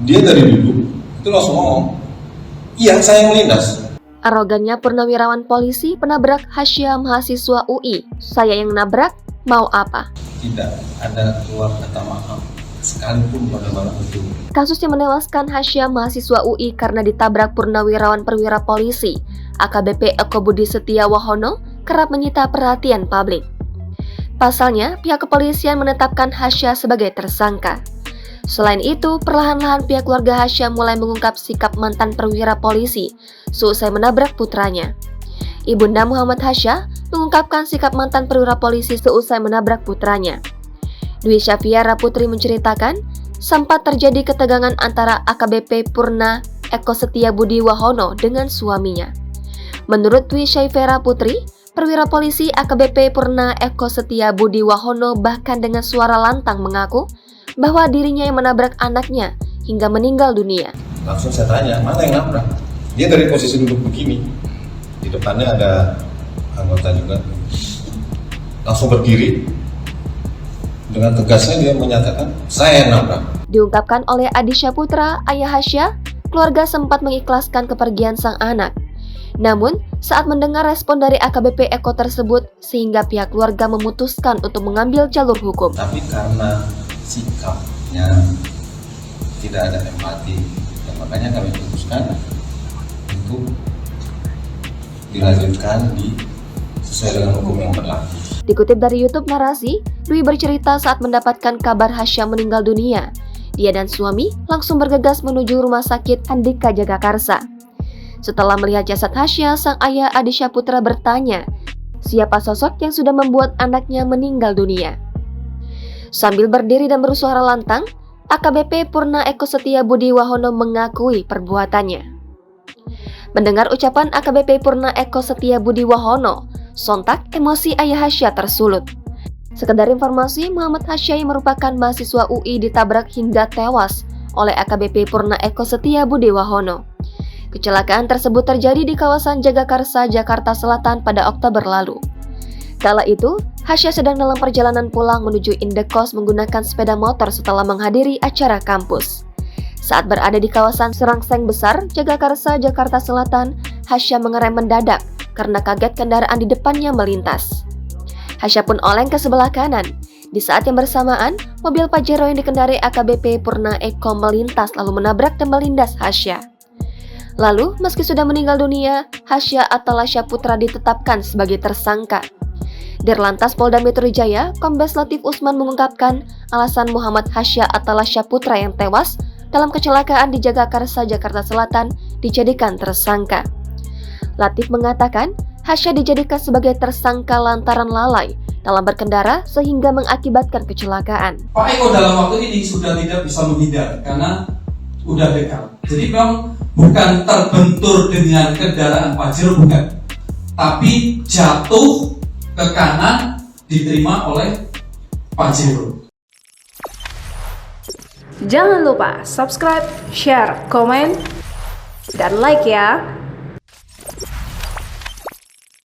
Dia dari dulu itu langsung ngomong, iya saya yang melindas. Arogannya purnawirawan polisi penabrak Hasya mahasiswa UI. Saya yang nabrak, mau apa? Tidak ada keluar kata maaf sekalipun pada malam itu. Kasus yang menewaskan Hasya mahasiswa UI karena ditabrak purnawirawan perwira polisi AKBP Eko Budi Setiawahono kerap menyita perhatian publik. Pasalnya, pihak kepolisian menetapkan Hasya sebagai tersangka. Selain itu, perlahan-lahan pihak keluarga Hasya mulai mengungkap sikap mantan perwira polisi seusai menabrak putranya. Ibunda Muhammad Hasya mengungkapkan sikap mantan perwira polisi seusai menabrak putranya. Dwi Syafiara Putri menceritakan, sempat terjadi ketegangan antara AKBP Purna Eko Setiabudi Wahono dengan suaminya. Menurut Dwi Syafiara Putri, perwira polisi AKBP Purna Eko Setiabudi Wahono bahkan dengan suara lantang mengaku bahwa dirinya yang menabrak anaknya hingga meninggal dunia. Langsung saya tanya, mana yang nabrak? Dia dari posisi duduk begini, di depannya ada anggota juga. Langsung berdiri, dengan tegasnya dia menyatakan, saya yang nabrak. Diungkapkan oleh Adi Syaputra, ayah Hasya, keluarga sempat mengikhlaskan kepergian sang anak. Namun, saat mendengar respon dari AKBP Eko tersebut, sehingga pihak keluarga memutuskan untuk mengambil jalur hukum. Tapi karena sikapnya tidak ada empati, dan makanya kami putuskan untuk dilanjutkan sesuai dengan hukum yang berlaku. Dikutip dari YouTube Narasi, Dwi bercerita saat mendapatkan kabar Hasya meninggal dunia. Dia dan suami langsung bergegas menuju rumah sakit Andika Jagakarsa. Setelah melihat jasad Hasya, sang ayah Adi Syaputra bertanya, siapa sosok yang sudah membuat anaknya meninggal dunia? Sambil berdiri dan bersuara lantang, AKBP Purna Eko Setiabudi Wahono mengakui perbuatannya. Mendengar ucapan AKBP Purna Eko Setiabudi Wahono, sontak emosi ayah Hasya tersulut. Sekedar informasi, Muhammad Hasya yang merupakan mahasiswa UI ditabrak hingga tewas oleh AKBP Purna Eko Setiabudi Wahono. Kecelakaan tersebut terjadi di kawasan Jagakarsa, Jakarta Selatan pada Oktober lalu. Kala itu, Hasya sedang dalam perjalanan pulang menuju Indekos menggunakan sepeda motor setelah menghadiri acara kampus. Saat berada di kawasan Serangseng Besar, Jagakarsa, Jakarta Selatan, Hasya mengerem mendadak karena kaget kendaraan di depannya melintas. Hasya pun oleng ke sebelah kanan. Di saat yang bersamaan, mobil Pajero yang dikendarai AKBP Purna Eko melintas lalu menabrak dan melindas Hasya. Lalu, meski sudah meninggal dunia, Hasya Atalasya Putra ditetapkan sebagai tersangka. Dirlantas Polda Metro Jaya, Kombes Latif Usman mengungkapkan alasan Muhammad Hasya Atalasya Putra yang tewas dalam kecelakaan di Jagakarsa, Jakarta Selatan dijadikan tersangka. Latif mengatakan, Hasya dijadikan sebagai tersangka lantaran lalai dalam berkendara sehingga mengakibatkan kecelakaan. Pak Eko dalam waktu ini sudah tidak bisa menghindar karena udah dekat. Jadi memang bukan terbentur dengan kendaraan Pajero, bukan. Tapi jatuh ke kanan diterima oleh Pajero. Jangan lupa subscribe, share, komen, dan like ya.